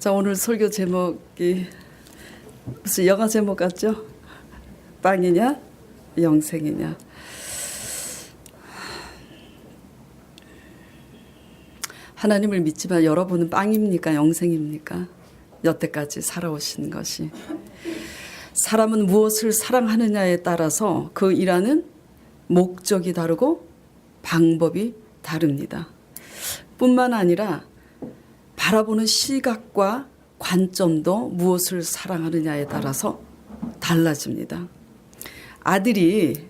자, 오늘 설교 제목이 무슨 영화 제목 같죠? 빵이냐 영생이냐. 하나님을 믿지만 여러분은 빵입니까 영생입니까? 여태까지 살아오신 것이. 사람은 무엇을 사랑하느냐에 따라서 그 일하는 목적이 다르고 방법이 다릅니다. 뿐만 아니라 바라보는 시각과 관점도 무엇을 사랑하느냐에 따라서 달라집니다. 아들이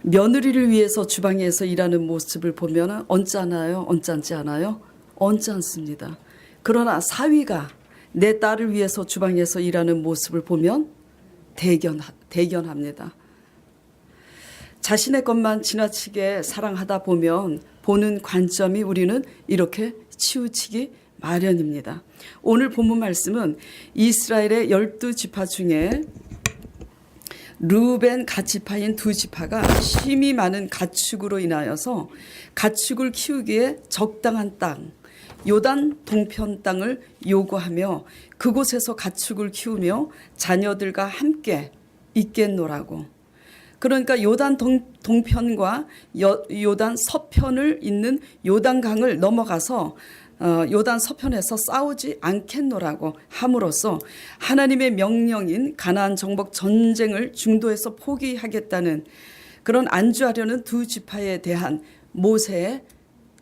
며느리를 위해서 주방에서 일하는 모습을 보면 언짢아요? 언짢지 않아요? 언짢습니다. 그러나 사위가 내 딸을 위해서 주방에서 일하는 모습을 보면 대견합니다. 자신의 것만 지나치게 사랑하다 보면 보는 관점이 우리는 이렇게 치우치기 마련입니다. 오늘 본문 말씀은 이스라엘의 12지파 중에 르우벤 갓지파인 두 지파가 힘이 많은 가축으로 인하여서 가축을 키우기에 적당한 땅, 요단 동편 땅을 요구하며 그곳에서 가축을 키우며 자녀들과 함께 있겠노라고. 그러니까 요단 동편과 요단 서편을 잇는 요단강을 넘어가서 요단 서편에서 싸우지 않겠노라고 함으로써 하나님의 명령인 가나안 정복 전쟁을 중도에서 포기하겠다는 그런 안주하려는 두 지파에 대한 모세의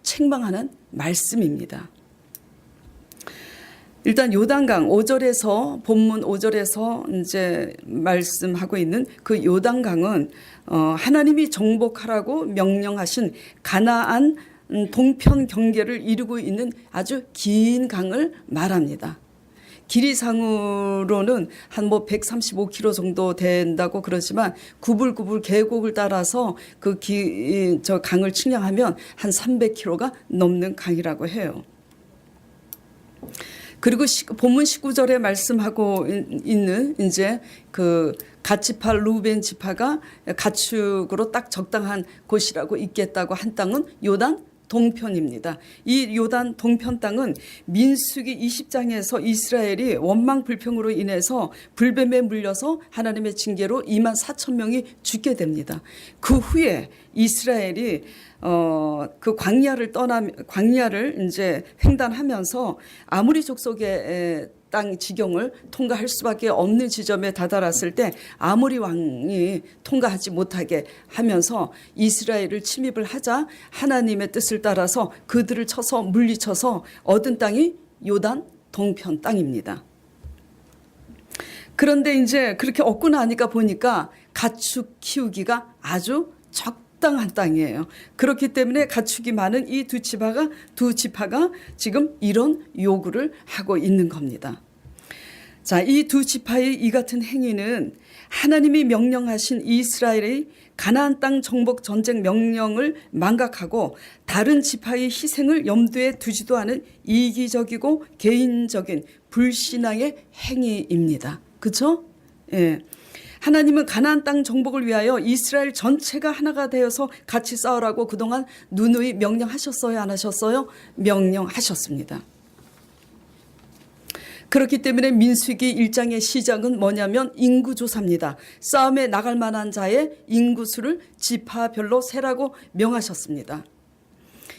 책망하는 말씀입니다. 일단 요단강 5절에서 본문 5절에서 이제 말씀하고 있는 그 요단강은 하나님이 정복하라고 명령하신 가나안 동편 경계를 이루고 있는 아주 긴 강을 말합니다. 길이상으로는 한 135km 정도 된다고 그러지만 구불구불 계곡을 따라서 저 강을 측량하면 한 300km가 넘는 강이라고 해요. 그리고 본문 19절에 말씀하고 있는 이제 그 갓지파 루벤 지파가 가축으로 딱 적당한 곳이라고 있겠다고 한 땅은 요단 동편입니다. 이 요단 동편 땅은 민수기 20장에서 이스라엘이 원망 불평으로 인해서 불뱀에 물려서 하나님의 징계로 24,000명이 죽게 됩니다. 그 후에 이스라엘이 그 광야를 이제 횡단하면서 아모리 족속의 땅 지경을 통과할 수밖에 없는 지점에 다다랐을 때 아모리 왕이 통과하지 못하게 하면서 이스라엘을 침입을 하자 하나님의 뜻을 따라서 그들을 쳐서 물리쳐서 얻은 땅이 요단 동편 땅입니다. 그런데 이제 그렇게 얻고 나니까 보니까 가축 키우기가 아주 적당한 땅이에요. 그렇기 때문에 가축이 많은 이 두 지파가 지금 이런 요구를 하고 있는 겁니다. 자, 이 두 지파의 이 같은 행위는 하나님이 명령하신 이스라엘의 가나안 땅 정복 전쟁 명령을 망각하고 다른 지파의 희생을 염두에 두지도 않은 이기적이고 개인적인 불신앙의 행위입니다. 그렇죠? 예. 하나님은 가나안 땅 정복을 위하여 이스라엘 전체가 하나가 되어서 같이 싸우라고 그동안 누누이 명령하셨어요? 안 하셨어요? 명령하셨습니다. 그렇기 때문에 민수기 1장의 시작은 뭐냐면 인구조사입니다. 싸움에 나갈 만한 자의 인구수를 지파별로 세라고 명하셨습니다.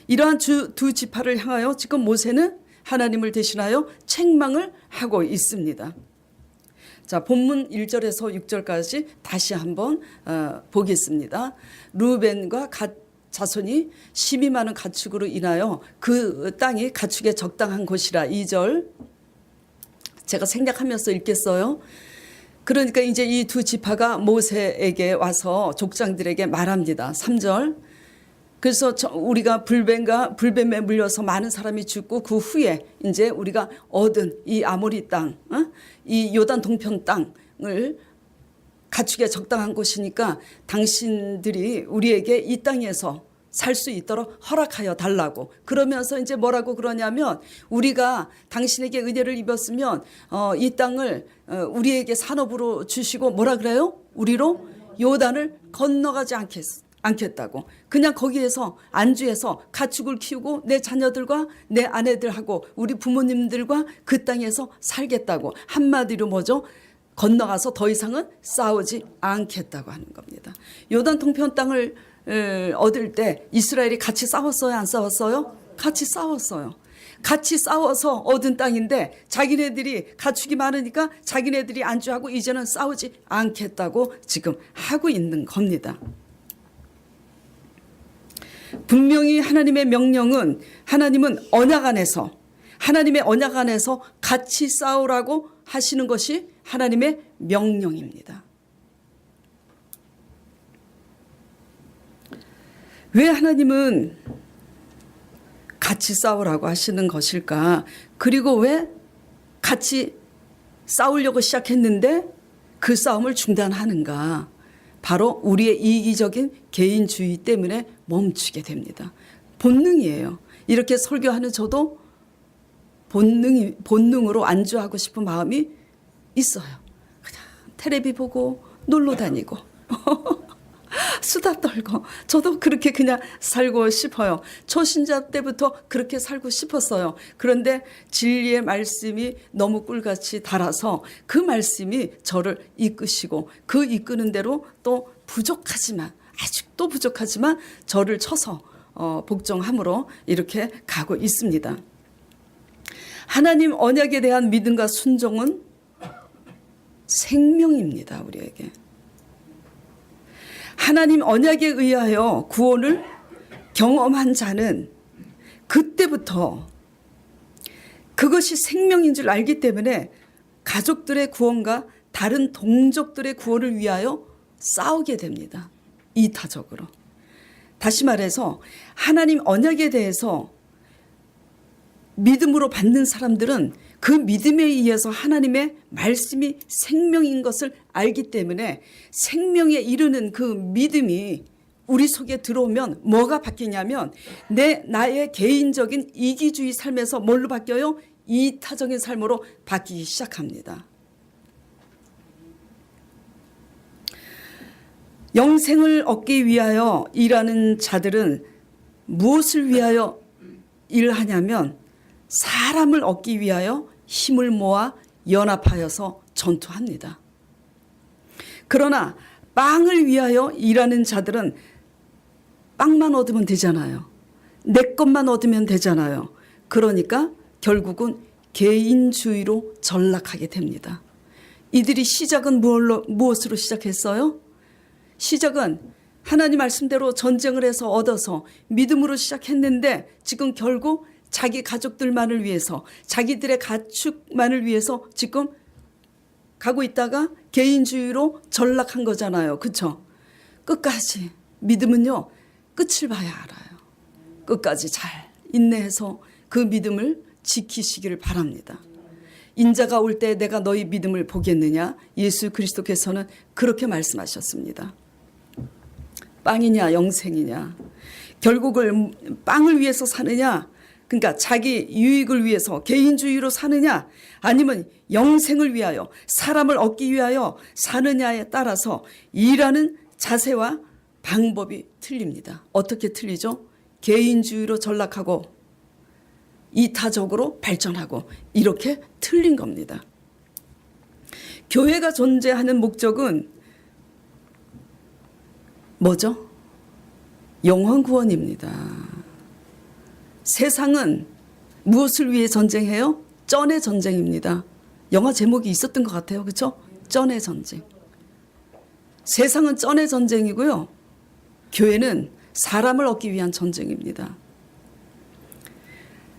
이러한 두 지파를 향하여 지금 모세는 하나님을 대신하여 책망을 하고 있습니다. 자, 본문 1절에서 6절까지 다시 한번 보겠습니다. 루벤과 갓 자손이 심히 많은 가축으로 인하여 그 땅이 가축에 적당한 곳이라. 2절 제가 생략하면서 읽겠어요. 그러니까 이제 이 두 지파가 모세에게 와서 족장들에게 말합니다. 3절 그래서 우리가 불뱀에 물려서 많은 사람이 죽고 그 후에 이제 우리가 얻은 이 아모리 땅, 이 요단 동편 땅을 가축에 적당한 곳이니까 당신들이 우리에게 이 땅에서 살 수 있도록 허락하여 달라고. 그러면서 이제 뭐라고 그러냐면 우리가 당신에게 은혜를 입었으면 이 땅을 우리에게 산업으로 주시고 뭐라 그래요? 우리로 요단을 건너가지 않겠다고. 그냥 거기에서 안주해서 가축을 키우고 내 자녀들과 내 아내들하고 우리 부모님들과 그 땅에서 살겠다고. 한마디로 뭐죠? 건너가서 더 이상은 싸우지 않겠다고 하는 겁니다. 요단 동편 땅을 얻을 때 이스라엘이 같이 싸웠어요? 안 싸웠어요? 같이 싸웠어요. 같이 싸워서 얻은 땅인데 자기네들이 가축이 많으니까 자기네들이 안주하고 이제는 싸우지 않겠다고 지금 하고 있는 겁니다. 분명히 하나님의 명령은 하나님은 언약 안에서 하나님의 언약 안에서 같이 싸우라고 하시는 것이 하나님의 명령입니다. 왜 하나님은 같이 싸우라고 하시는 것일까? 그리고 왜 같이 싸우려고 시작했는데 그 싸움을 중단하는가? 바로 우리의 이기적인 개인주의 때문에 멈추게 됩니다. 본능이에요. 이렇게 설교하는 저도 본능으로 안주하고 싶은 마음이 있어요. 그냥 텔레비 보고 놀러 다니고 수다 떨고 저도 그렇게 그냥 살고 싶어요. 초신자 때부터 그렇게 살고 싶었어요. 그런데 진리의 말씀이 너무 꿀같이 달아서 그 말씀이 저를 이끄시고 그 이끄는 대로 또 부족하지만 아직도 부족하지만 저를 쳐서 복종함으로 이렇게 가고 있습니다. 하나님 언약에 대한 믿음과 순종은 생명입니다. 우리에게. 하나님 언약에 의하여 구원을 경험한 자는 그때부터 그것이 생명인 줄 알기 때문에 가족들의 구원과 다른 동족들의 구원을 위하여 싸우게 됩니다. 이타적으로. 다시 말해서 하나님 언약에 대해서 믿음으로 받는 사람들은 그 믿음에 의해서 하나님의 말씀이 생명인 것을 알기 때문에 생명에 이르는 그 믿음이 우리 속에 들어오면 뭐가 바뀌냐면 나의 개인적인 이기주의 삶에서 뭘로 바뀌어요? 이타적인 삶으로 바뀌기 시작합니다. 영생을 얻기 위하여 일하는 자들은 무엇을 위하여 일하냐면 사람을 얻기 위하여 힘을 모아 연합하여서 전투합니다. 그러나 빵을 위하여 일하는 자들은 빵만 얻으면 되잖아요. 내 것만 얻으면 되잖아요. 그러니까 결국은 개인주의로 전락하게 됩니다. 이들이 시작은 무엇으로 시작했어요? 시작은 하나님 말씀대로 전쟁을 해서 얻어서 믿음으로 시작했는데 지금 결국 자기 가족들만을 위해서 자기들의 가축만을 위해서 지금 가고 있다가 개인주의로 전락한 거잖아요. 그렇죠? 끝까지 믿음은요. 끝을 봐야 알아요. 끝까지 잘 인내해서 그 믿음을 지키시기를 바랍니다. 인자가 올 때 내가 너희 믿음을 보겠느냐? 예수 그리스도께서는 그렇게 말씀하셨습니다. 빵이냐 영생이냐? 결국은 빵을 위해서 사느냐? 그러니까 자기 유익을 위해서 개인주의로 사느냐 아니면 영생을 위하여 사람을 얻기 위하여 사느냐에 따라서 일하는 자세와 방법이 틀립니다. 어떻게 틀리죠? 개인주의로 전락하고 이타적으로 발전하고 이렇게 틀린 겁니다. 교회가 존재하는 목적은 뭐죠? 영혼 구원입니다. 세상은 무엇을 위해 전쟁해요? 쩐의 전쟁입니다. 영화 제목이 있었던 것 같아요. 그렇죠? 쩐의 전쟁. 세상은 쩐의 전쟁이고요. 교회는 사람을 얻기 위한 전쟁입니다.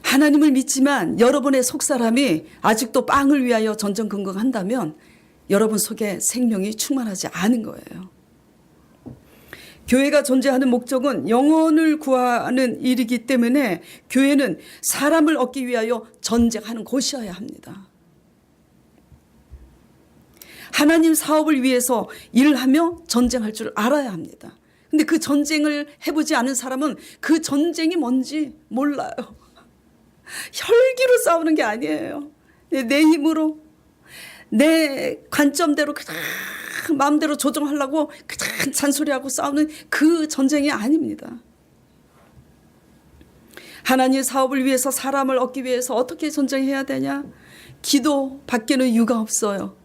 하나님을 믿지만 여러분의 속사람이 아직도 빵을 위하여 전전긍긍한다면 여러분 속에 생명이 충만하지 않은 거예요. 교회가 존재하는 목적은 영혼을 구하는 일이기 때문에 교회는 사람을 얻기 위하여 전쟁하는 곳이어야 합니다. 하나님 사업을 위해서 일하며 전쟁할 줄 알아야 합니다. 근데 그 전쟁을 해보지 않은 사람은 그 전쟁이 뭔지 몰라요. 혈기로 싸우는 게 아니에요. 내 힘으로 내 관점대로 그냥 마음대로 조정하려고 그냥 잔소리하고 싸우는 그 전쟁이 아닙니다. 하나님의 사업을 위해서 사람을 얻기 위해서 어떻게 전쟁해야 되냐? 기도 밖에는 이유가 없어요.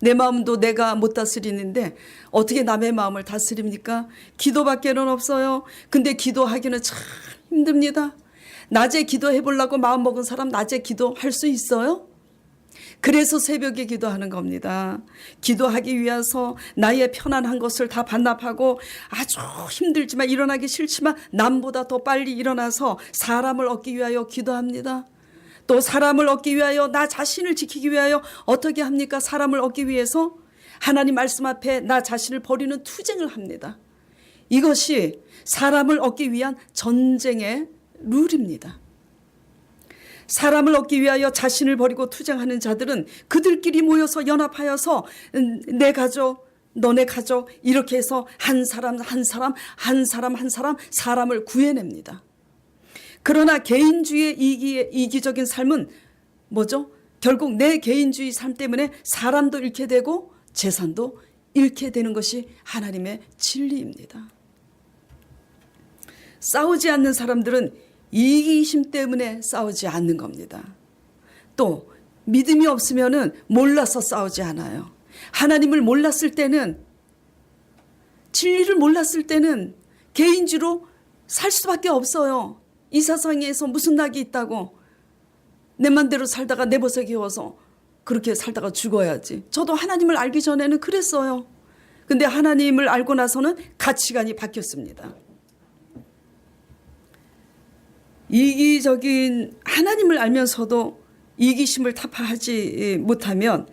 내 마음도 내가 못 다스리는데 어떻게 남의 마음을 다스립니까? 기도 밖에는 없어요. 근데 기도하기는 참 힘듭니다. 낮에 기도해 보려고 마음 먹은 사람 낮에 기도할 수 있어요? 그래서 새벽에 기도하는 겁니다. 기도하기 위해서 나의 편안한 것을 다 반납하고 아주 힘들지만 일어나기 싫지만 남보다 더 빨리 일어나서 사람을 얻기 위하여 기도합니다. 또 사람을 얻기 위하여 나 자신을 지키기 위하여 어떻게 합니까? 사람을 얻기 위해서 하나님 말씀 앞에 나 자신을 버리는 투쟁을 합니다. 이것이 사람을 얻기 위한 전쟁의 룰입니다. 사람을 얻기 위하여 자신을 버리고 투쟁하는 자들은 그들끼리 모여서 연합하여서 내 가족, 너네 가족 이렇게 해서 한 사람 사람을 구해냅니다. 그러나 개인주의의 이기적인 삶은 뭐죠? 결국 내 개인주의 삶 때문에 사람도 잃게 되고 재산도 잃게 되는 것이 하나님의 진리입니다. 싸우지 않는 사람들은 이기심 때문에 싸우지 않는 겁니다. 또 믿음이 없으면은 몰라서 싸우지 않아요. 하나님을 몰랐을 때는, 진리를 몰랐을 때는 개인주의로 살 수밖에 없어요. 이 세상에서 무슨 낙이 있다고 내 맘대로 살다가 내 벗어 기워서 그렇게 살다가 죽어야지. 저도 하나님을 알기 전에는 그랬어요. 근데 하나님을 알고 나서는 가치관이 바뀌었습니다. 이기적인 하나님을 알면서도 이기심을 타파하지 못하면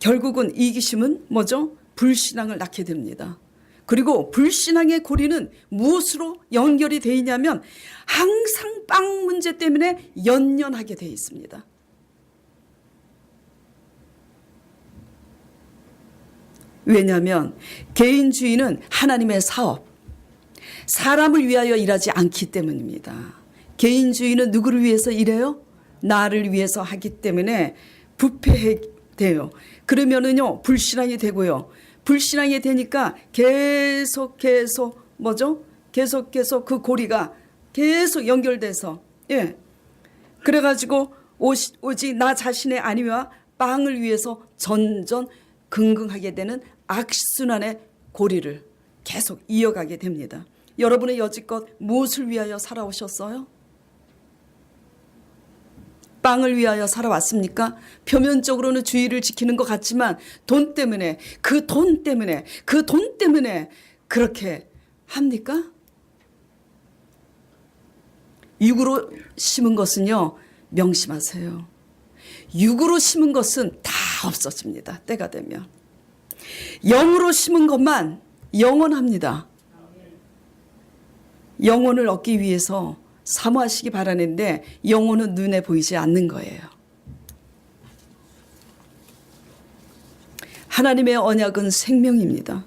결국은 이기심은 뭐죠? 불신앙을 낳게 됩니다. 그리고 불신앙의 고리는 무엇으로 연결이 되어 있냐면 항상 빵 문제 때문에 연연하게 되어 있습니다. 왜냐하면 개인주의는 하나님의 사업, 사람을 위하여 일하지 않기 때문입니다. 개인주의는 누구를 위해서 일해요? 나를 위해서 하기 때문에 부패돼요. 그러면은요 불신앙이 되고요. 불신앙이 되니까 계속 뭐죠? 계속 그 고리가 계속 연결돼서 그래가지고 오직 나 자신의 안위와 빵을 위해서 전전긍긍하게 되는 악순환의 고리를 계속 이어가게 됩니다. 여러분의 여지껏 무엇을 위하여 살아오셨어요? 빵을 위하여 살아왔습니까? 표면적으로는 주의를 지키는 것 같지만 돈 때문에 그렇게 합니까? 육으로 심은 것은요, 명심하세요. 육으로 심은 것은 다 없어집니다. 때가 되면. 영으로 심은 것만 영원합니다. 영혼을 얻기 위해서 사모하시기 바라는데 영혼은 눈에 보이지 않는 거예요. 하나님의 언약은 생명입니다.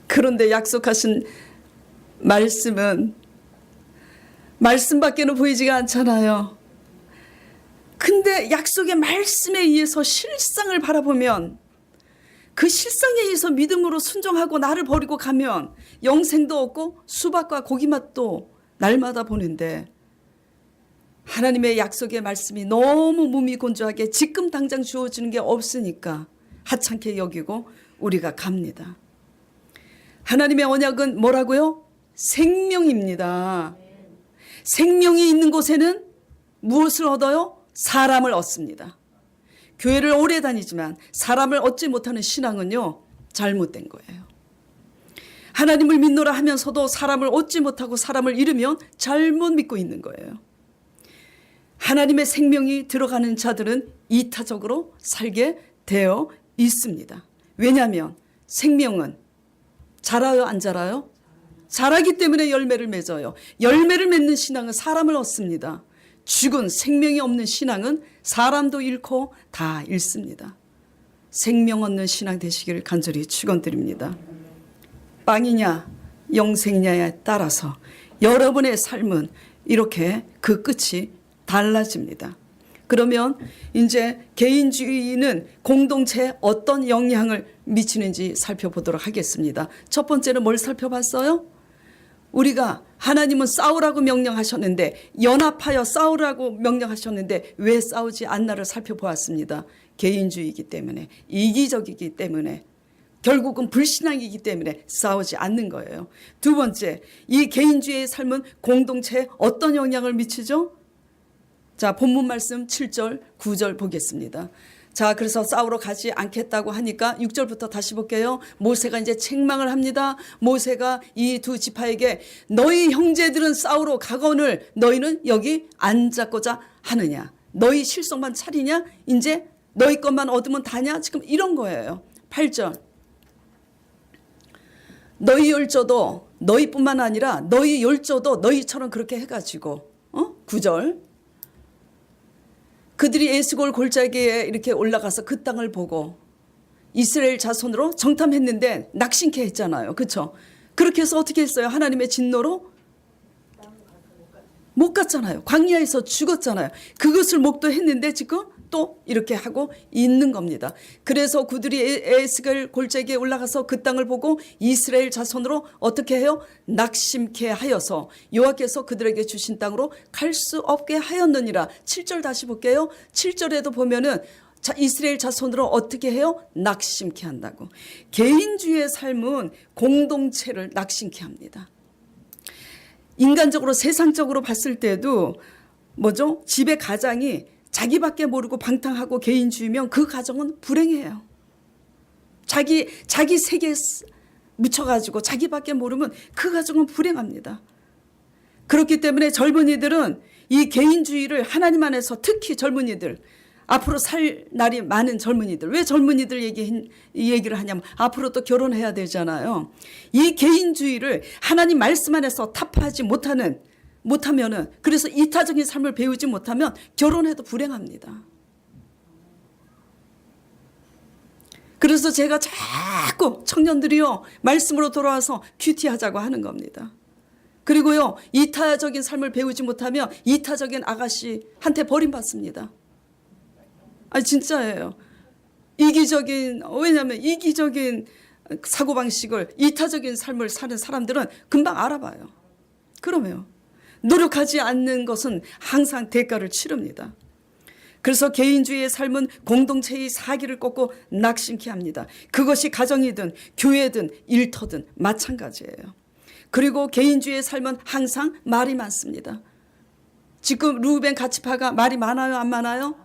그런데 약속하신 말씀은 말씀밖에는 보이지가 않잖아요. 근데 약속의 말씀에 의해서 실상을 바라보면 그 실상에 의해서 믿음으로 순종하고 나를 버리고 가면 영생도 없고 수박과 고기 맛도 날마다 보는데 하나님의 약속의 말씀이 너무 무미건조하게 지금 당장 주어지는 게 없으니까 하찮게 여기고 우리가 갑니다. 하나님의 언약은 뭐라고요? 생명입니다. 생명이 있는 곳에는 무엇을 얻어요? 사람을 얻습니다. 교회를 오래 다니지만 사람을 얻지 못하는 신앙은요, 잘못된 거예요. 하나님을 믿노라 하면서도 사람을 얻지 못하고 사람을 잃으면 잘못 믿고 있는 거예요. 하나님의 생명이 들어가는 자들은 이타적으로 살게 되어 있습니다. 왜냐하면 생명은 자라요, 안 자라요? 자라기 때문에 열매를 맺어요. 열매를 맺는 신앙은 사람을 얻습니다. 죽은 생명이 없는 신앙은 사람도 잃고 다 잃습니다. 생명 얻는 신앙 되시기를 간절히 축원드립니다. 빵이냐 영생이냐에 따라서 여러분의 삶은 이렇게 그 끝이 달라집니다. 그러면 이제 개인주의는 공동체에 어떤 영향을 미치는지 살펴보도록 하겠습니다. 첫 번째는 뭘 살펴봤어요? 우리가 하나님은 싸우라고 명령하셨는데, 연합하여 싸우라고 명령하셨는데 왜 싸우지 않나를 살펴보았습니다. 개인주의이기 때문에, 이기적이기 때문에, 결국은 불신앙이기 때문에 싸우지 않는 거예요. 두 번째, 이 개인주의의 삶은 공동체에 어떤 영향을 미치죠? 자, 본문 말씀 7절, 9절 보겠습니다. 자, 그래서 싸우러 가지 않겠다고 하니까 6절부터 다시 볼게요. 모세가 이제 책망을 합니다. 모세가 이 두 지파에게 너희 형제들은 싸우러 가거늘 너희는 여기 앉았고자 하느냐? 너희 실속만 차리냐? 이제 너희 것만 얻으면 다냐? 지금 이런 거예요. 8절. 너희 열조도 너희뿐만 아니라 너희 열조도 너희처럼 그렇게 해가지고 9절. 그들이 에스골 골짜기에 이렇게 올라가서 그 땅을 보고 이스라엘 자손으로 정탐했는데 낙심케 했잖아요. 그렇죠? 그렇게 해서 어떻게 했어요? 하나님의 진노로 못 갔잖아요. 광야에서 죽었잖아요. 그것을 목도했는데 지금 또 이렇게 하고 있는 겁니다. 그래서 그들이 에스겔 골짜기에 올라가서 그 땅을 보고 이스라엘 자손으로 어떻게 해요? 낙심케 하여서 여호와께서 그들에게 주신 땅으로 갈 수 없게 하였느니라. 7절 다시 볼게요. 7절에도 보면은 이스라엘 자손으로 어떻게 해요? 낙심케 한다고. 개인주의의 삶은 공동체를 낙심케 합니다. 인간적으로 세상적으로 봤을 때도 뭐죠? 집의 가장이 자기밖에 모르고 방탕하고 개인주의면 그 가정은 불행해요. 자기 세계에 묻혀가지고 자기밖에 모르면 그 가정은 불행합니다. 그렇기 때문에 젊은이들은 이 개인주의를 하나님 안에서, 특히 젊은이들, 앞으로 살 날이 많은 젊은이들, 왜 젊은이들 얘기를 하냐면 앞으로 또 결혼해야 되잖아요. 이 개인주의를 하나님 말씀 안에서 타파하지 못하면은, 그래서 이타적인 삶을 배우지 못하면 결혼해도 불행합니다. 그래서 제가 자꾸 청년들이요, 말씀으로 돌아와서 큐티하자고 하는 겁니다. 그리고요, 이타적인 삶을 배우지 못하면 이타적인 아가씨한테 버림받습니다. 아니 진짜예요. 왜냐하면 이기적인 사고방식을, 이타적인 삶을 사는 사람들은 금방 알아봐요. 그러면 노력하지 않는 것은 항상 대가를 치릅니다. 그래서 개인주의의 삶은 공동체의 사기를 꺾고 낙심케 합니다. 그것이 가정이든 교회든 일터든 마찬가지예요. 그리고 개인주의의 삶은 항상 말이 많습니다. 지금 루벤 가치파가 말이 많아요, 안 많아요?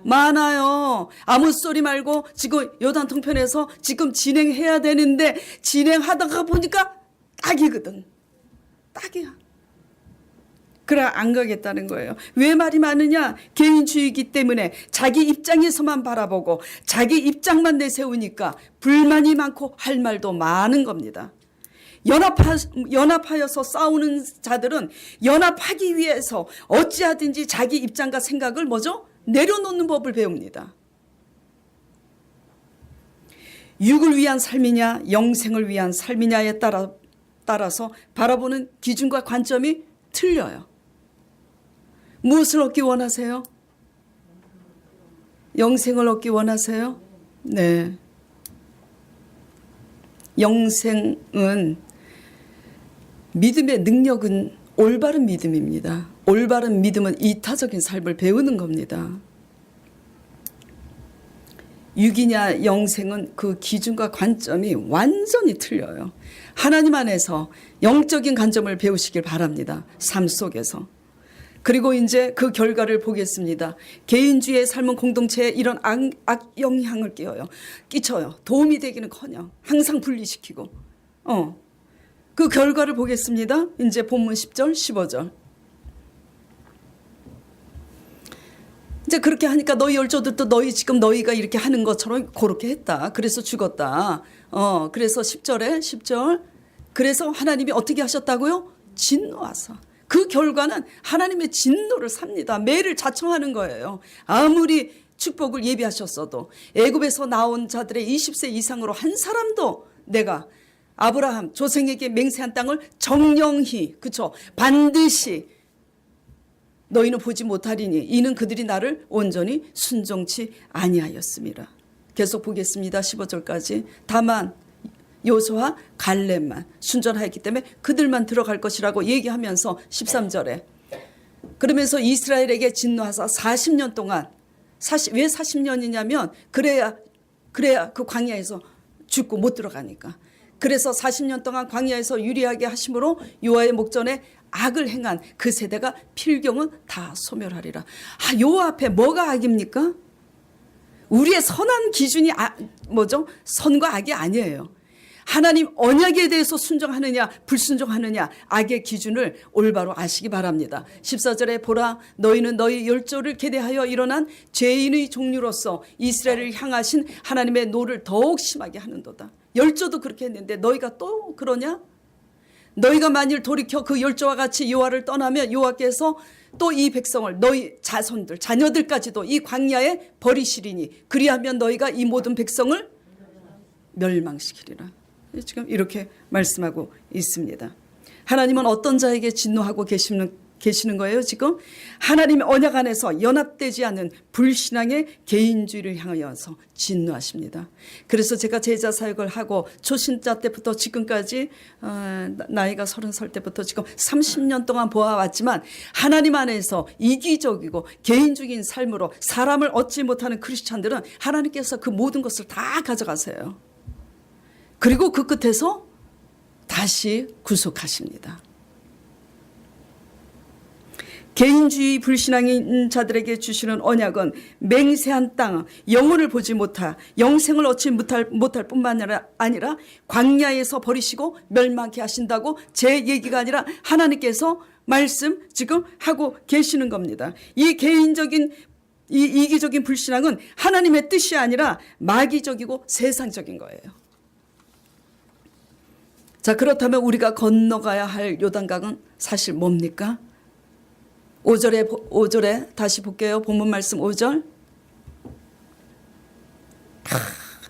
많아요. 아무 소리 말고 지금 요단 통편에서 지금 진행해야 되는데 진행하다가 보니까 딱이거든. 딱이야. 그래 안 가겠다는 거예요. 왜 말이 많으냐? 개인주의이기 때문에 자기 입장에서만 바라보고 자기 입장만 내세우니까 불만이 많고 할 말도 많은 겁니다. 연합하여서 싸우는 자들은 연합하기 위해서 어찌하든지 자기 입장과 생각을 뭐죠? 내려놓는 법을 배웁니다. 육을 위한 삶이냐 영생을 위한 삶이냐에 따라서 바라보는 기준과 관점이 틀려요. 무엇을 얻기 원하세요? 영생을 얻기 원하세요? 네. 영생은, 믿음의 능력은 올바른 믿음입니다. 올바른 믿음은 이타적인 삶을 배우는 겁니다. 육이냐 영생은 그 기준과 관점이 완전히 틀려요. 하나님 안에서 영적인 관점을 배우시길 바랍니다. 삶 속에서. 그리고 이제 그 결과를 보겠습니다. 개인주의의 삶은 공동체에 이런 악영향을 끼쳐요. 도움이 되기는커녕 항상 분리시키고. 그 결과를 보겠습니다. 이제 본문 10절, 15절. 이제 그렇게 하니까 너희 열조들도 너희가 이렇게 하는 것처럼 그렇게 했다. 그래서 죽었다. 그래서 10절. 그래서 하나님이 어떻게 하셨다고요? 진노하사. 그 결과는 하나님의 진노를 삽니다. 매를 자청하는 거예요. 아무리 축복을 예비하셨어도 애굽에서 나온 자들의 20세 이상으로 한 사람도 내가 아브라함 조상에게 맹세한 땅을 정령히, 그쵸, 반드시 너희는 보지 못하리니 이는 그들이 나를 온전히 순종치 아니하였습니다. 계속 보겠습니다. 15절까지. 다만 여호수아와 갈렙만 순전하였기 때문에 그들만 들어갈 것이라고 얘기하면서 13절에 그러면서 이스라엘에게 진노하사 40년 동안 왜 40년이냐면 그래야 그 광야에서 죽고 못 들어가니까. 그래서 40년 동안 광야에서 유리하게 하심으로 여호와의 목전에 악을 행한 그 세대가 필경은 다 소멸하리라. 여호와 앞에 뭐가 악입니까? 우리의 선한 기준이 뭐죠? 선과 악이 아니에요. 하나님 언약에 대해서 순종하느냐 불순종하느냐 악의 기준을 올바로 아시기 바랍니다. 14절에 보라 너희는 너희 열조를 계대하여 일어난 죄인의 종류로서 이스라엘을 향하신 하나님의 노를 더욱 심하게 하는도다. 열조도 그렇게 했는데 너희가 또 그러냐? 너희가 만일 돌이켜 그 열조와 같이 여호와를 떠나면 여호와께서 또 이 백성을 너희 자손들 자녀들까지도 이 광야에 버리시리니 그리하면 너희가 이 모든 백성을 멸망시키리라. 지금 이렇게 말씀하고 있습니다. 하나님은 어떤 자에게 진노하고 계시는 거예요? 지금 하나님의 언약 안에서 연합되지 않은 불신앙의 개인주의를 향하여서 진노하십니다. 그래서 제가 제자 사역을 하고 초신자 때부터 지금까지 나이가 30살 때부터 지금 30년 동안 보아왔지만 하나님 안에서 이기적이고 개인적인 삶으로 사람을 얻지 못하는 크리스찬들은 하나님께서 그 모든 것을 다 가져가세요. 그리고 그 끝에서 다시 구속하십니다. 개인주의 불신앙인 자들에게 주시는 언약은 맹세한 땅, 영혼을 보지 못할, 영생을 얻지 못할 뿐만 아니라 광야에서 버리시고 멸망케 하신다고 제 얘기가 아니라 하나님께서 말씀 지금 하고 계시는 겁니다. 이 개인적인 이 이기적인 불신앙은 하나님의 뜻이 아니라 마귀적이고 세상적인 거예요. 자, 그렇다면 우리가 건너가야 할 요단강은 사실 뭡니까? 5절에 다시 볼게요. 본문 말씀 5절.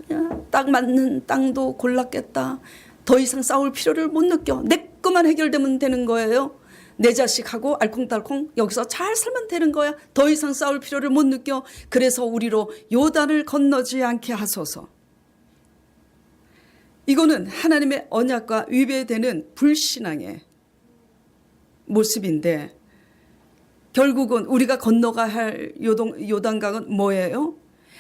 그냥 딱 맞는 땅도 골랐겠다. 더 이상 싸울 필요를 못 느껴. 내 것만 해결되면 되는 거예요. 내 자식하고 알콩달콩 여기서 잘 살면 되는 거야. 더 이상 싸울 필요를 못 느껴. 그래서 우리로 요단을 건너지 않게 하소서. 이거는 하나님의 언약과 위배되는 불신앙의 모습인데 결국은 우리가 건너가야 할 요단강은 뭐예요?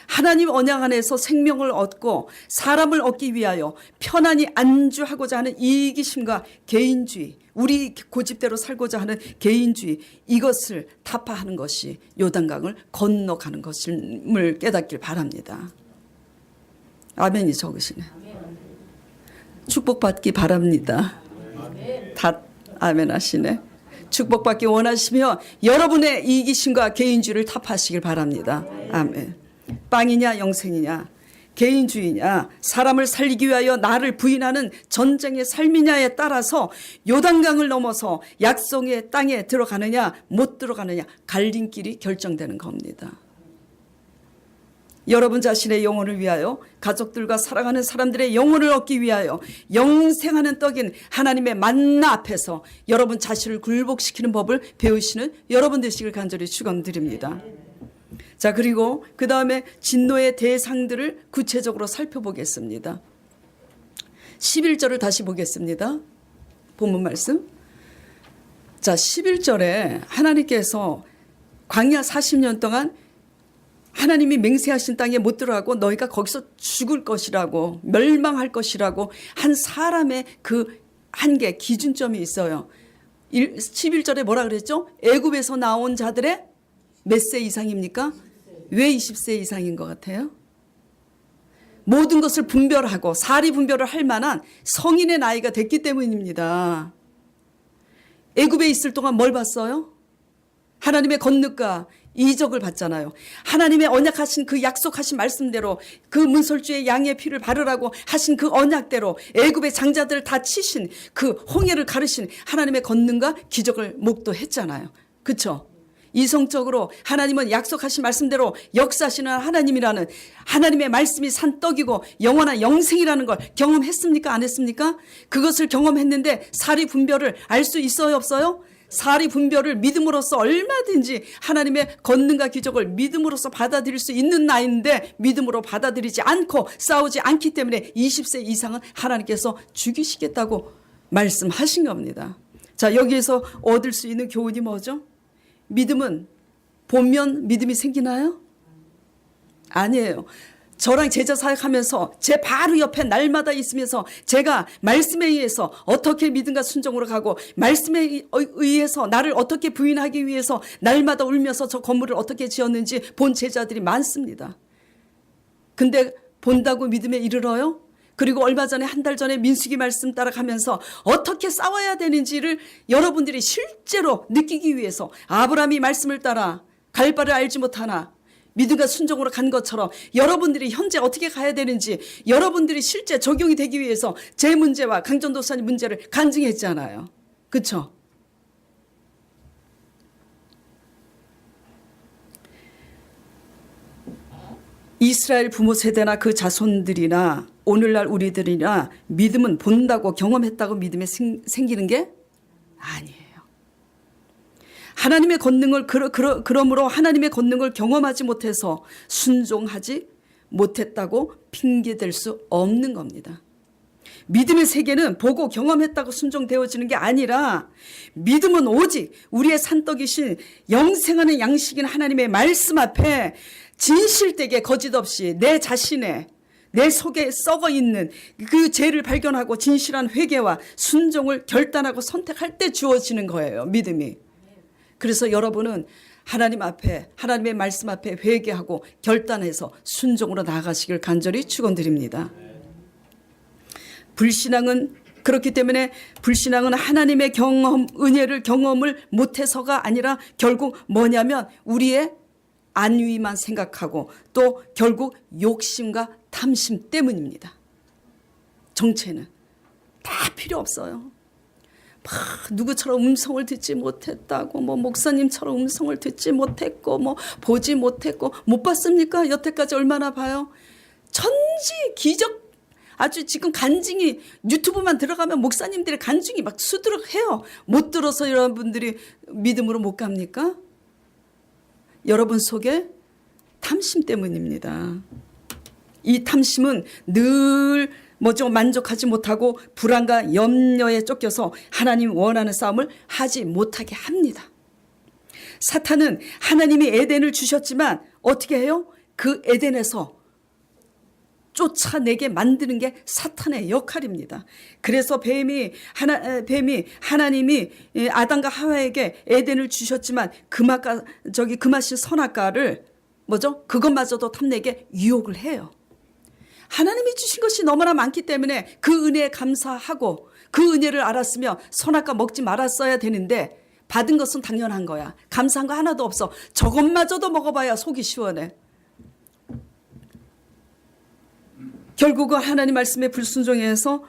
하나님 언약 안에서 생명을 얻고 사람을 얻기 위하여 편안히 안주하고자 하는 이기심과 개인주의, 우리 고집대로 살고자 하는 개인주의, 이것을 타파하는 것이 요단강을 건너가는 것임을 깨닫길 바랍니다. 아멘이 적으시네. 축복받기 바랍니다. 다 아멘 하시네. 축복받기 원하시며 여러분의 이기심과 개인주의를 타파하시길 바랍니다. 아멘. 빵이냐 영생이냐 개인주의냐 사람을 살리기 위하여 나를 부인하는 전쟁의 삶이냐에 따라서 요단강을 넘어서 약속의 땅에 들어가느냐 못 들어가느냐 갈림길이 결정되는 겁니다. 여러분 자신의 영혼을 위하여 가족들과 사랑하는 사람들의 영혼을 얻기 위하여 영생하는 떡인 하나님의 만나 앞에서 여러분 자신을 굴복시키는 법을 배우시는 여러분 되시길 간절히 축원드립니다. 자, 그리고 그 다음에 진노의 대상들을 구체적으로 살펴보겠습니다. 11절을 다시 보겠습니다. 본문 말씀. 자, 11절에 하나님께서 광야 40년 동안 하나님이 맹세하신 땅에 못 들어가고 너희가 거기서 죽을 것이라고 멸망할 것이라고 한 사람의 그 한계 기준점이 있어요. 11절에 뭐라 그랬죠? 애굽에서 나온 자들의 몇 세 이상입니까? 왜 20세 이상인 것 같아요? 모든 것을 분별하고 사리 분별을 할 만한 성인의 나이가 됐기 때문입니다. 애굽에 있을 동안 뭘 봤어요? 하나님의 건능과 이적을 받잖아요. 하나님의 언약하신 그 약속하신 말씀대로 그 문설주의 양의 피를 바르라고 하신 그 언약대로 애굽의 장자들을 다 치신 그 홍해를 가르신 하나님의 권능과 기적을 목도했잖아요. 그렇죠? 이성적으로 하나님은 약속하신 말씀대로 역사하시는 하나님이라는 하나님의 말씀이 산떡이고 영원한 영생이라는 걸 경험했습니까? 안 했습니까? 그것을 경험했는데 사리 분별을 알 수 있어요? 없어요? 사리 분별을 믿음으로써 얼마든지 하나님의 권능과 기적을 믿음으로써 받아들일 수 있는 나이인데 믿음으로 받아들이지 않고 싸우지 않기 때문에 20세 이상은 하나님께서 죽이시겠다고 말씀하신 겁니다. 자, 여기에서 얻을 수 있는 교훈이 뭐죠? 믿음은 보면 믿음이 생기나요? 아니에요. 저랑 제자 사역하면서 제 바로 옆에 날마다 있으면서 제가 말씀에 의해서 어떻게 믿음과 순종으로 가고 말씀에 의해서 나를 어떻게 부인하기 위해서 날마다 울면서 저 건물을 어떻게 지었는지 본 제자들이 많습니다. 근데 본다고 믿음에 이르러요? 그리고 얼마 전에 한 달 전에 민수기 말씀 따라가면서 어떻게 싸워야 되는지를 여러분들이 실제로 느끼기 위해서 아브라함이 말씀을 따라 갈 바를 알지 못하나 믿음과 순종으로 간 것처럼 여러분들이 현재 어떻게 가야 되는지 여러분들이 실제 적용이 되기 위해서 제 문제와 강전도사님 문제를 간증했잖아요. 그렇죠? 이스라엘 부모 세대나 그 자손들이나 오늘날 우리들이나 믿음은 본다고 경험했다고 믿음이 생기는 게 아니에요. 하나님의 권능을 그러므로 하나님의 권능을 경험하지 못해서 순종하지 못했다고 핑계댈 수 없는 겁니다. 믿음의 세계는 보고 경험했다고 순종되어지는 게 아니라 믿음은 오직 우리의 산떡이신 영생하는 양식인 하나님의 말씀 앞에 진실되게 거짓 없이 내 자신의 내 속에 썩어 있는 그 죄를 발견하고 진실한 회개와 순종을 결단하고 선택할 때 주어지는 거예요. 믿음이. 그래서 여러분은 하나님 앞에 하나님의 말씀 앞에 회개하고 결단해서 순종으로 나아가시길 간절히 축원드립니다. 불신앙은 그렇기 때문에 불신앙은 하나님의 은혜를 경험을 못해서가 아니라 결국 뭐냐면 우리의 안위만 생각하고 또 결국 욕심과 탐심 때문입니다. 정체는 다 필요 없어요. 누구처럼 음성을 듣지 못했다고 목사님처럼 음성을 듣지 못했고 보지 못했고 못 봤습니까? 여태까지 얼마나 봐요. 천지 기적 아주 지금 간증이 유튜브만 들어가면 목사님들의 간증이 막 수두룩해요. 못 들어서 여러분들이 믿음으로 못 갑니까? 여러분 속에 탐심 때문입니다. 이 탐심은 늘 만족하지 못하고 불안과 염려에 쫓겨서 하나님 원하는 싸움을 하지 못하게 합니다. 사탄은 하나님이 에덴을 주셨지만 어떻게 해요? 그 에덴에서 쫓아내게 만드는 게 사탄의 역할입니다. 그래서 뱀이 하나님이 아담과 하와에게 에덴을 주셨지만 그 맛이 선악과를 그것마저도 탐내게 유혹을 해요. 하나님이 주신 것이 너무나 많기 때문에 그 은혜에 감사하고 그 은혜를 알았으면 선악과 먹지 말았어야 되는데 받은 것은 당연한 거야. 감사한 거 하나도 없어. 저것마저도 먹어봐야 속이 시원해. 결국은 하나님 말씀에 불순종해서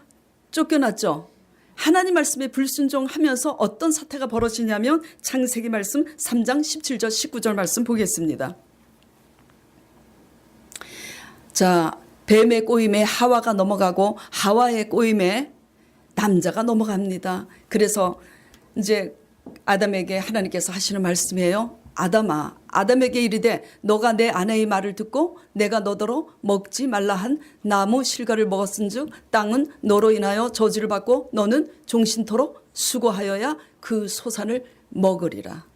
쫓겨났죠. 하나님 말씀에 불순종하면서 어떤 사태가 벌어지냐면 창세기 말씀 3장 17절 19절 말씀 보겠습니다. 자, 뱀의 꼬임에 하와가 넘어가고 하와의 꼬임에 남자가 넘어갑니다. 그래서 이제 아담에게 하나님께서 하시는 말씀이에요. 아담아, 아담에게 이르되 너가 내 아내의 말을 듣고 내가 너더러 먹지 말라 한 나무 실과를 먹었은즉 땅은 너로 인하여 저주를 받고 너는 종신토록 수고하여야 그 소산을 먹으리라.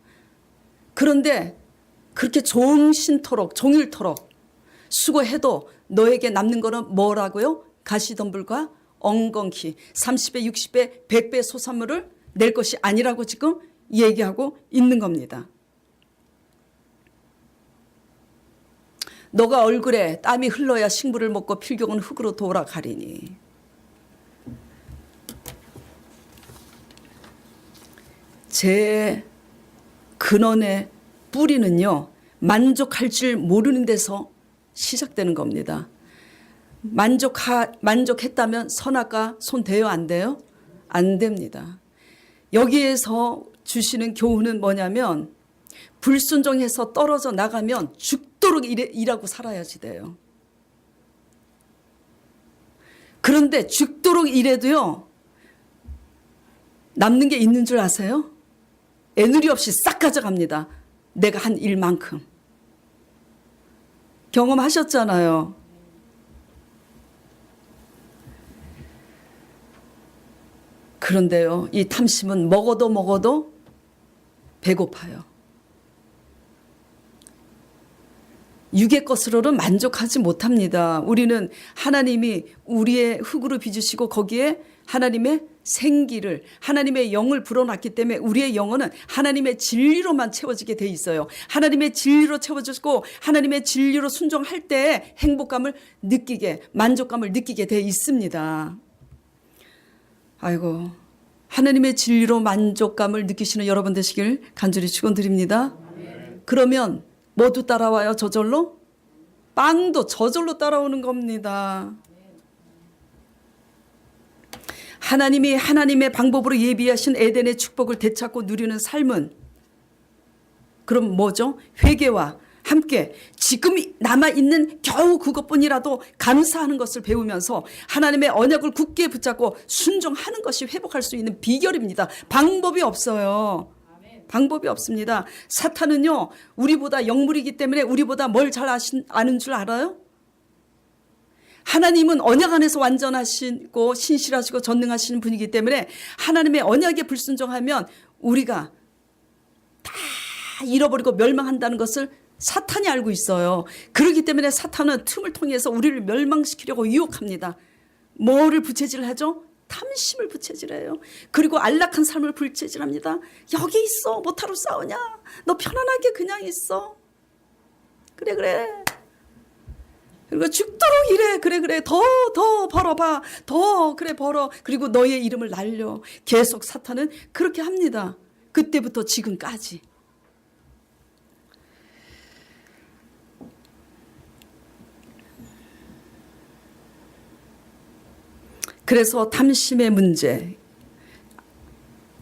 그런데 그렇게 종신토록 종일토록 수고해도 너에게 남는 거는 뭐라고요? 가시덤불과 엉겅퀴 30배 60배 100배 소산물을 낼 것이 아니라고 지금 얘기하고 있는 겁니다. 너가 얼굴에 땀이 흘러야 식물을 먹고 필경은 흙으로 돌아가리니. 제 근원의 뿌리는요, 만족할 줄 모르는 데서 시작되는 겁니다. 만족했다면 선악과 손 대요, 안 돼요? 안 됩니다. 여기에서 주시는 교훈은 뭐냐면 불순종해서 떨어져 나가면 죽도록 일하고 살아야지 돼요. 그런데 죽도록 일해도요, 남는 게 있는 줄 아세요? 애누리 없이 싹 가져갑니다. 내가 한 일만큼. 경험하셨잖아요. 그런데요, 이 탐심은 먹어도 배고파요. 육의 것으로는 만족하지 못합니다. 우리는 하나님이 우리의 흙으로 빚으시고 거기에 하나님의 생기를, 하나님의 영을 불어넣기 때문에 우리의 영혼은 하나님의 진리로만 채워지게 돼 있어요. 하나님의 진리로 채워지고 하나님의 진리로 순종할 때 행복감을 느끼게, 만족감을 느끼게 돼 있습니다. 아이고, 하나님의 진리로 만족감을 느끼시는 여러분 되시길 간절히 축원드립니다. 그러면 모두 따라와요. 저절로? 빵도 저절로 따라오는 겁니다. 하나님이 하나님의 방법으로 예비하신 에덴의 축복을 되찾고 누리는 삶은 그럼 뭐죠? 회개와 함께 지금 남아있는 겨우 그것뿐이라도 감사하는 것을 배우면서 하나님의 언약을 굳게 붙잡고 순종하는 것이 회복할 수 있는 비결입니다. 방법이 없어요. 방법이 없습니다. 사탄은요, 우리보다 영물이기 때문에 우리보다 뭘 잘 아는 줄 알아요? 하나님은 언약 안에서 완전하시고 신실하시고 전능하시는 분이기 때문에 하나님의 언약에 불순종하면 우리가 다 잃어버리고 멸망한다는 것을 사탄이 알고 있어요. 그렇기 때문에 사탄은 틈을 통해서 우리를 멸망시키려고 유혹합니다. 뭐를 부채질하죠? 탐심을 부채질해요. 그리고 안락한 삶을 부채질합니다. 여기 있어. 뭐하러 싸우냐? 너 편안하게 그냥 있어. 그래. 그리고 죽도록 일해. 그래. 더 벌어봐. 그래 벌어. 그리고 너의 이름을 날려. 계속 사탄은 그렇게 합니다. 그때부터 지금까지. 그래서 탐심의 문제,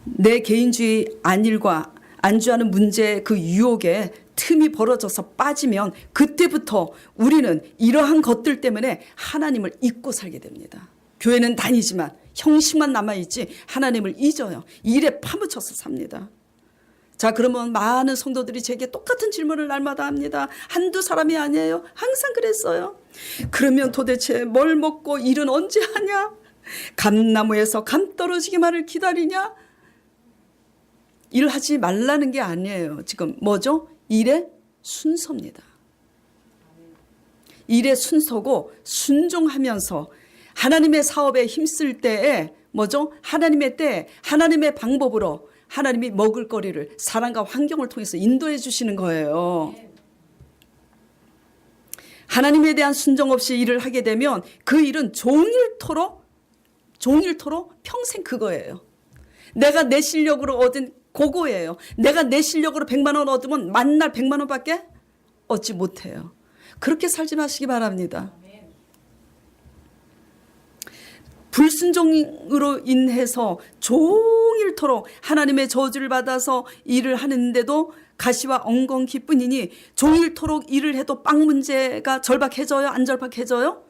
내 개인주의 안일과 안주하는 문제의 그 유혹에 틈이 벌어져서 빠지면 그때부터 우리는 이러한 것들 때문에 하나님을 잊고 살게 됩니다. 교회는 다니지만 형식만 남아있지 하나님을 잊어요. 일에 파묻혀서 삽니다. 자, 그러면 많은 성도들이 제게 똑같은 질문을 날마다 합니다. 한두 사람이 아니에요. 항상 그랬어요. 그러면 도대체 뭘 먹고 일은 언제 하냐? 감나무에서 감 떨어지기만을 기다리냐? 일하지 말라는 게 아니에요. 지금 뭐죠? 일의 순서입니다. 일의 순서고 순종하면서 하나님의 사업에 힘쓸 때에 뭐죠? 하나님의 때, 하나님의 방법으로 하나님이 먹을 거리를 사랑과 환경을 통해서 인도해 주시는 거예요. 하나님에 대한 순종 없이 일을 하게 되면 그 일은 종일토록 평생 그거예요. 내가 내 실력으로 얻은 그거예요. 내가 내 실력으로 100만 원 얻으면 만날 100만 원밖에 얻지 못해요. 그렇게 살지 마시기 바랍니다. 불순종으로 인해서 종일토록 하나님의 저주를 받아서 일을 하는데도 가시와 엉겅퀴뿐이니 종일토록 일을 해도 빵 문제가 절박해져요? 안 절박해져요?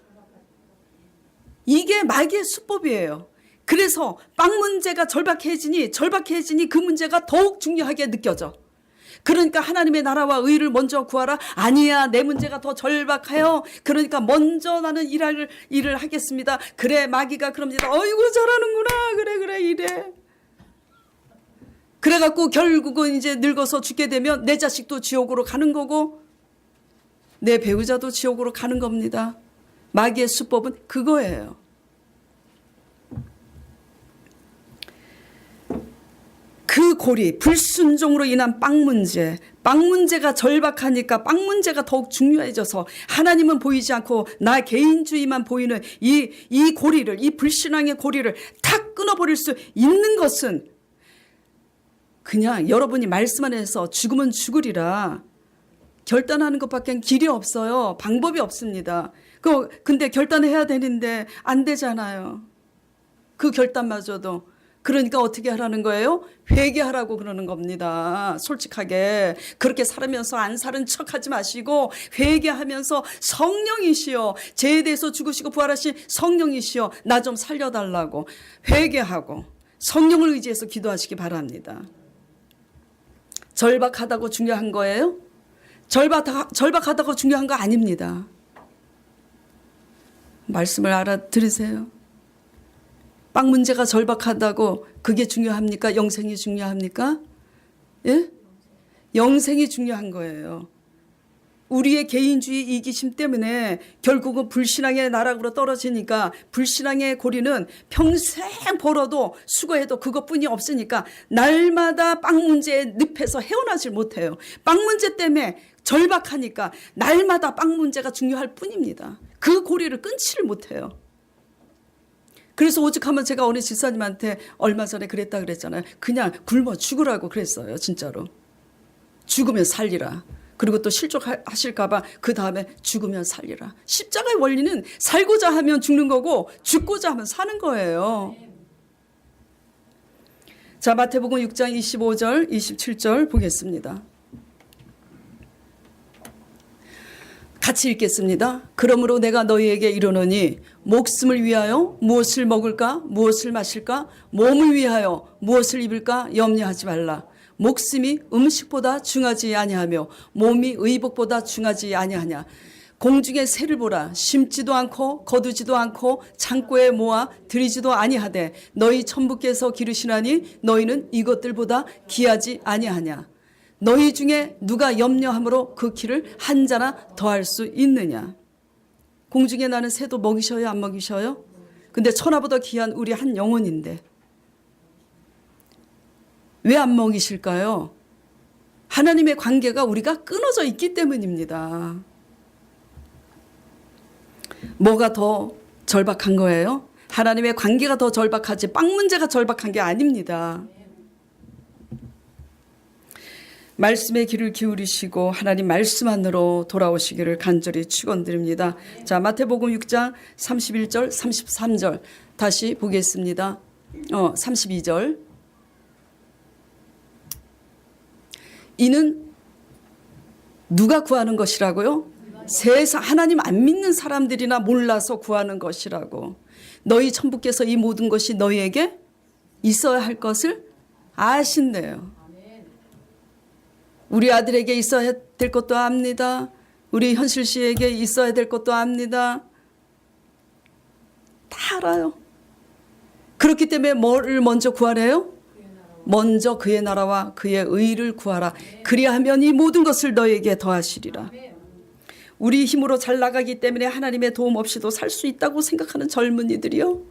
이게 마귀의 수법이에요. 그래서 빵 문제가 절박해지니 그 문제가 더욱 중요하게 느껴져. 그러니까 하나님의 나라와 의를 먼저 구하라. 아니야, 내 문제가 더 절박해요. 그러니까 먼저 나는 일을 하겠습니다. 그래, 마귀가 그럽니다. 어이구 잘하는구나. 그래 이래. 그래갖고 결국은 이제 늙어서 죽게 되면 내 자식도 지옥으로 가는 거고 내 배우자도 지옥으로 가는 겁니다. 마귀의 수법은 그거예요. 그 고리, 불순종으로 인한 빵 문제가 절박하니까 빵 문제가 더욱 중요해져서 하나님은 보이지 않고 나 개인주의만 보이는 이 고리를, 이 불신앙의 고리를 탁 끊어버릴 수 있는 것은 그냥 여러분이 말씀 안에서 죽으면 죽으리라 결단하는 것밖에 길이 없어요. 방법이 없습니다. 근데 결단해야 되는데 안 되잖아요. 그 결단마저도. 그러니까 어떻게 하라는 거예요? 회개하라고 그러는 겁니다. 솔직하게. 그렇게 살으면서 안 사는 척하지 마시고 회개하면서 성령이시여, 죄에 대해서 죽으시고 부활하신 성령이시여, 나 좀 살려달라고 회개하고 성령을 의지해서 기도하시기 바랍니다. 절박하다고 중요한 거예요? 절박하다고 중요한 거 아닙니다. 말씀을 알아들으세요. 빵 문제가 절박하다고 그게 중요합니까? 영생이 중요합니까? 예? 영생이 중요한 거예요. 우리의 개인주의 이기심 때문에 결국은 불신앙의 나락으로 떨어지니까 불신앙의 고리는 평생 벌어도 수고해도 그것뿐이 없으니까 날마다 빵 문제의 늪에서 헤어나질 못해요. 빵 문제 때문에 절박하니까 날마다 빵 문제가 중요할 뿐입니다. 그 고리를 끊지를 못해요. 그래서 오죽하면 제가 어느 집사님한테 얼마 전에 그랬다 그랬잖아요. 그냥 굶어 죽으라고 그랬어요. 진짜로. 죽으면 살리라. 그리고 또 실족하실까 봐 그 다음에 죽으면 살리라. 십자가의 원리는 살고자 하면 죽는 거고 죽고자 하면 사는 거예요. 자, 마태복음 6장 25절 27절 보겠습니다. 같이 읽겠습니다. 그러므로 내가 너희에게 이르노니 목숨을 위하여 무엇을 먹을까 무엇을 마실까 몸을 위하여 무엇을 입을까 염려하지 말라. 목숨이 음식보다 중하지 아니하며 몸이 의복보다 중하지 아니하냐. 공중의 새를 보라. 심지도 않고 거두지도 않고 창고에 모아 들이지도 아니하되 너희 천부께서 기르시나니 너희는 이것들보다 귀하지 아니하냐. 너희 중에 누가 염려함으로 그 키를 한 자나 더할 수 있느냐. 공중에 나는 새도 먹이셔요 안 먹이셔요? 근데 천하보다 귀한 우리 한 영혼인데 왜 안 먹이실까요? 하나님의 관계가 우리가 끊어져 있기 때문입니다. 뭐가 더 절박한 거예요? 하나님의 관계가 더 절박하지 빵 문제가 절박한 게 아닙니다. 말씀의 귀를 기울이시고 하나님 말씀 안으로 돌아오시기를 간절히 축원드립니다. 자, 마태복음 6장 31절 33절 다시 보겠습니다. 32절. 이는 누가 구하는 것이라고요? 세상 하나님 안 믿는 사람들이나 몰라서 구하는 것이라고. 너희 천부께서 이 모든 것이 너희에게 있어야 할 것을 아신대요. 우리 아들에게 있어야 될 것도 압니다. 우리 현실 씨에게 있어야 될 것도 압니다. 다 알아요. 그렇기 때문에 뭐를 먼저 구하래요? 먼저 그의 나라와 그의 의를 구하라. 그리하면 이 모든 것을 너에게 더하시리라. 우리 힘으로 잘 나가기 때문에 하나님의 도움 없이도 살 수 있다고 생각하는 젊은이들이요.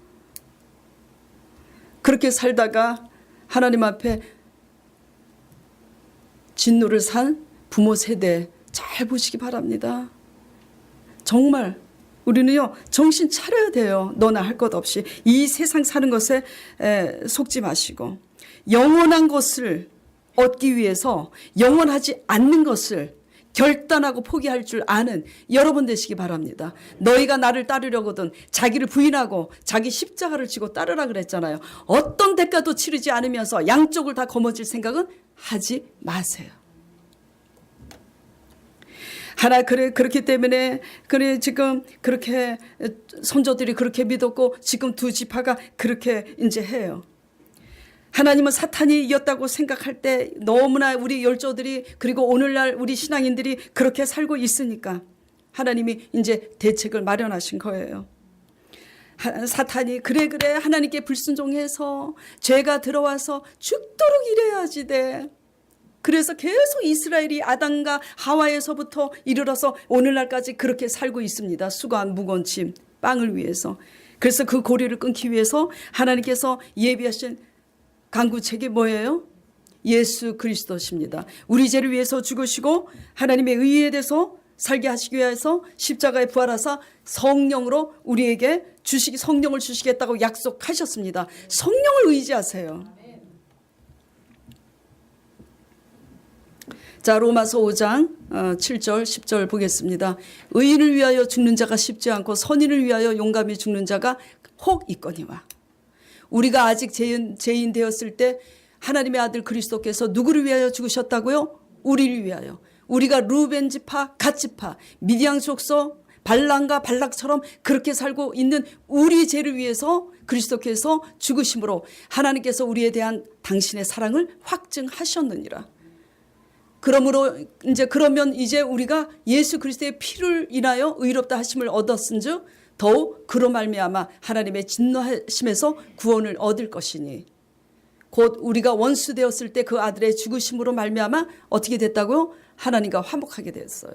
그렇게 살다가 하나님 앞에 진노를 산 부모 세대 잘 보시기 바랍니다. 정말 우리는요 정신 차려야 돼요. 너나 할 것 없이 이 세상 사는 것에 속지 마시고 영원한 것을 얻기 위해서 영원하지 않는 것을 결단하고 포기할 줄 아는 여러분 되시기 바랍니다. 너희가 나를 따르려거든 자기를 부인하고 자기 십자가를 지고 따르라 그랬잖아요. 어떤 대가도 치르지 않으면서 양쪽을 다 거머쥘 생각은 하지 마세요. 그렇기 때문에 지금 그렇게 선조들이 그렇게 믿었고 지금 두 지파가 그렇게 이제 해요. 하나님은 사탄이 이겼다고 생각할 때 너무나 우리 열조들이 그리고 오늘날 우리 신앙인들이 그렇게 살고 있으니까 하나님이 이제 대책을 마련하신 거예요. 사탄이 그래 하나님께 불순종해서 죄가 들어와서 죽도록 일해야지 돼. 그래서 계속 이스라엘이 아담과 하와에서부터 이르러서 오늘날까지 그렇게 살고 있습니다. 수고한 무거운 짐 빵을 위해서. 그래서 그 고리를 끊기 위해서 하나님께서 예비하신 간구책이 뭐예요? 예수 그리스도십니다. 우리 죄를 위해서 죽으시고 하나님의 의에 대해서 살게 하시기 위해서 십자가에 부활하사 성령으로 우리에게 성령을 주시겠다고 약속하셨습니다. 성령을 의지하세요. 자, 로마서 5장 7절 10절 보겠습니다. 의인을 위하여 죽는 자가 쉽지 않고 선인을 위하여 용감히 죽는 자가 혹 있거니와. 우리가 아직 죄인 되었을 때 하나님의 아들 그리스도께서 누구를 위하여 죽으셨다고요? 우리를 위하여. 우리가 루벤 지파, 갓 지파, 미디안 족속, 발람과 발락처럼 그렇게 살고 있는 우리 죄를 위해서 그리스도께서 죽으심으로 하나님께서 우리에 대한 당신의 사랑을 확증하셨느니라. 그러면 이제 우리가 예수 그리스도의 피를 인하여 의롭다 하심을 얻었은즉 더욱 그로 말미암아 하나님의 진노하심에서 구원을 얻을 것이니 곧 우리가 원수 되었을 때 그 아들의 죽으심으로 말미암아 어떻게 됐다고요? 하나님과 화목하게 됐어요.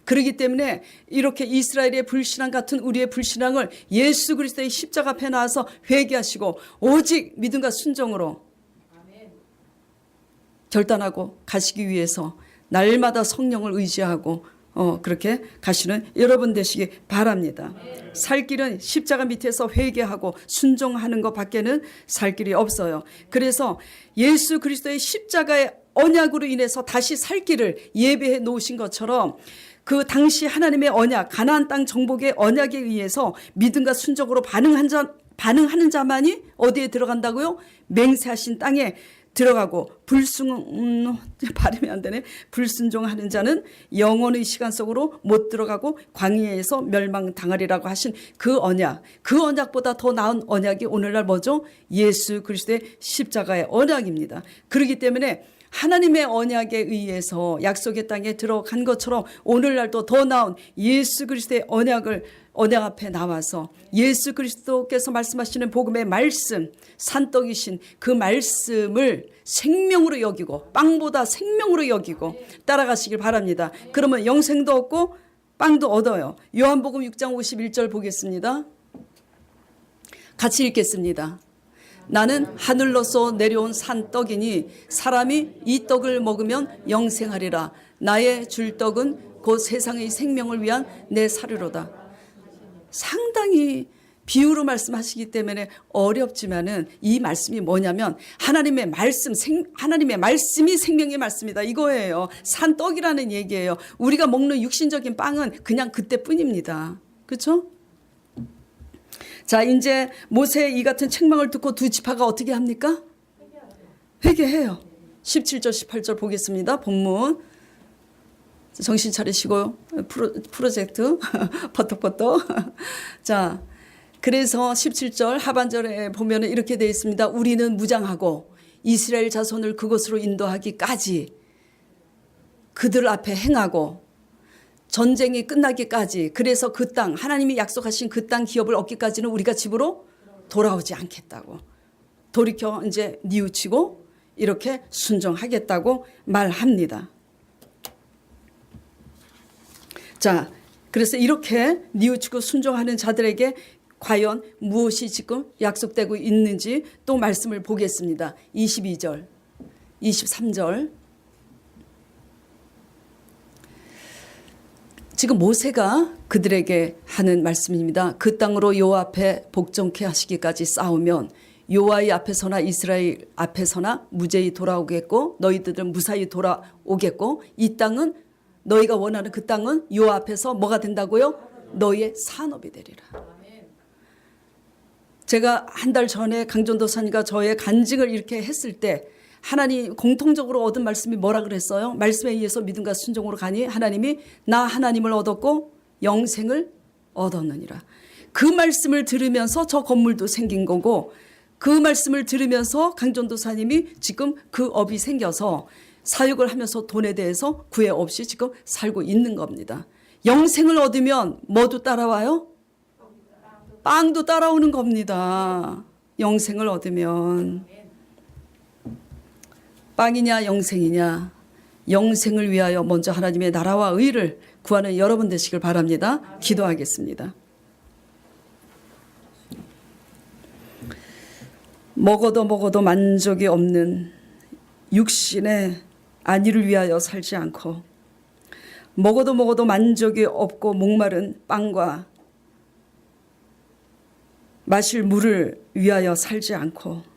그렇기 때문에 이렇게 이스라엘의 불신앙 같은 우리의 불신앙을 예수 그리스도의 십자가 앞에 나와서 회개하시고 오직 믿음과 순종으로 결단하고 가시기 위해서 날마다 성령을 의지하고 그렇게 가시는 여러분 되시기 바랍니다. 살 길은 십자가 밑에서 회개하고 순종하는 것 밖에는 살 길이 없어요. 그래서 예수 그리스도의 십자가의 언약으로 인해서 다시 살 길을 예배해 놓으신 것처럼 그 당시 하나님의 언약, 가나안 땅 정복의 언약에 의해서 믿음과 순종으로 반응하는 자만이 어디에 들어간다고요? 맹세하신 땅에 들어가고 발음이 안 되네. 불순종하는 자는 영원의 시간 속으로 못 들어가고 광야에서 멸망당하리라고 하신 그 언약보다 더 나은 언약이 오늘날 뭐죠? 예수 그리스도의 십자가의 언약입니다. 그렇기 때문에 하나님의 언약에 의해서 약속의 땅에 들어간 것처럼 오늘날도 더 나은 예수 그리스도의 언약 앞에 나와서 예수 그리스도께서 말씀하시는 복음의 말씀, 산떡이신 그 말씀을 생명으로 여기고 빵보다 생명으로 여기고 따라가시길 바랍니다. 그러면 영생도 얻고 빵도 얻어요. 요한복음 6장 51절 보겠습니다. 같이 읽겠습니다. 나는 하늘로서 내려온 산떡이니 사람이 이 떡을 먹으면 영생하리라. 나의 줄 떡은 곧 세상의 생명을 위한 내 사료로다. 상당히 비유로 말씀하시기 때문에 어렵지만은 이 말씀이 뭐냐면 하나님의 말씀이 생명의 말씀이다 이거예요. 산떡이라는 얘기예요. 우리가 먹는 육신적인 빵은 그냥 그때뿐입니다. 그렇죠? 자, 이제 모세의 이 같은 책망을 듣고 두 지파가 어떻게 합니까? 회개해요. 17절 18절 보겠습니다. 본문 정신 차리시고요. 프로젝트 버떡버떡. 자, 그래서 17절 하반절에 보면 이렇게 되어 있습니다. 우리는 무장하고 이스라엘 자손을 그곳으로 인도하기까지 그들 앞에 행하고 전쟁이 끝나기까지, 그래서 그 땅, 하나님이 약속하신 그 땅 기업을 얻기까지는 우리가 집으로 돌아오지 않겠다고, 돌이켜 이제 뉘우치고 이렇게 순종하겠다고 말합니다. 자, 그래서 이렇게 뉘우치고 순종하는 자들에게 과연 무엇이 지금 약속되고 있는지 또 말씀을 보겠습니다. 22절, 23절. 지금 모세가 그들에게 하는 말씀입니다. 그 땅으로 여호와 앞에 복종케 하시기까지 싸우면 여호와의 앞에서나 이스라엘 앞에서나 무죄히 돌아오겠고 너희들은 무사히 돌아오겠고 이 땅은 너희가 원하는 그 땅은 여호와 앞에서 뭐가 된다고요? 너희의 산업이 되리라. 제가 한 달 전에 강전도사님과 저의 간증을 이렇게 했을 때 하나님 공통적으로 얻은 말씀이 뭐라 그랬어요? 말씀에 의해서 믿음과 순종으로 가니 하나님이 나 하나님을 얻었고 영생을 얻었느니라. 그 말씀을 들으면서 저 건물도 생긴 거고, 그 말씀을 들으면서 강전도사님이 지금 그 업이 생겨서 사역을 하면서 돈에 대해서 구애 없이 지금 살고 있는 겁니다. 영생을 얻으면 뭐도 따라와요? 빵도 따라오는 겁니다. 영생을 얻으면. 빵이냐 영생이냐, 영생을 위하여 먼저 하나님의 나라와 의를 구하는 여러분 되시길 바랍니다. 기도하겠습니다. 먹어도 만족이 없는 육신의 안위를 위하여 살지 않고, 먹어도 만족이 없고 목마른 빵과 마실 물을 위하여 살지 않고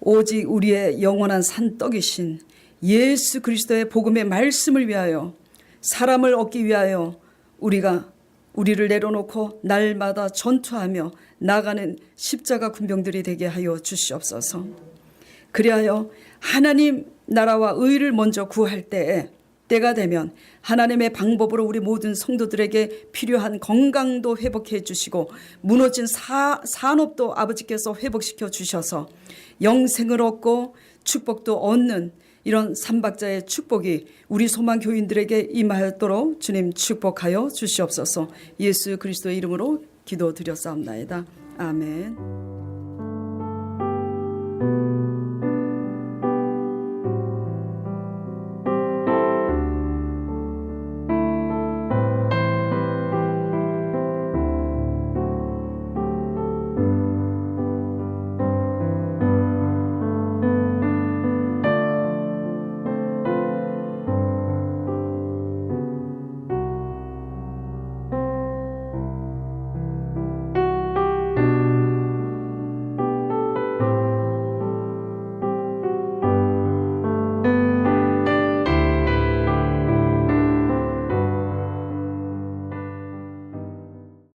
오직 우리의 영원한 산떡이신 예수 그리스도의 복음의 말씀을 위하여, 사람을 얻기 위하여 우리를 내려놓고 날마다 전투하며 나가는 십자가 군병들이 되게 하여 주시옵소서. 그리하여 하나님 나라와 의를 먼저 구할 때가 되면 하나님의 방법으로 우리 모든 성도들에게 필요한 건강도 회복해 주시고 무너진 산업도 아버지께서 회복시켜 주셔서 영생을 얻고 축복도 얻는 이런 삼박자의 축복이 우리 소망 교인들에게 임하도록 주님 축복하여 주시옵소서. 예수 그리스도의 이름으로 기도드렸사옵나이다. 아멘.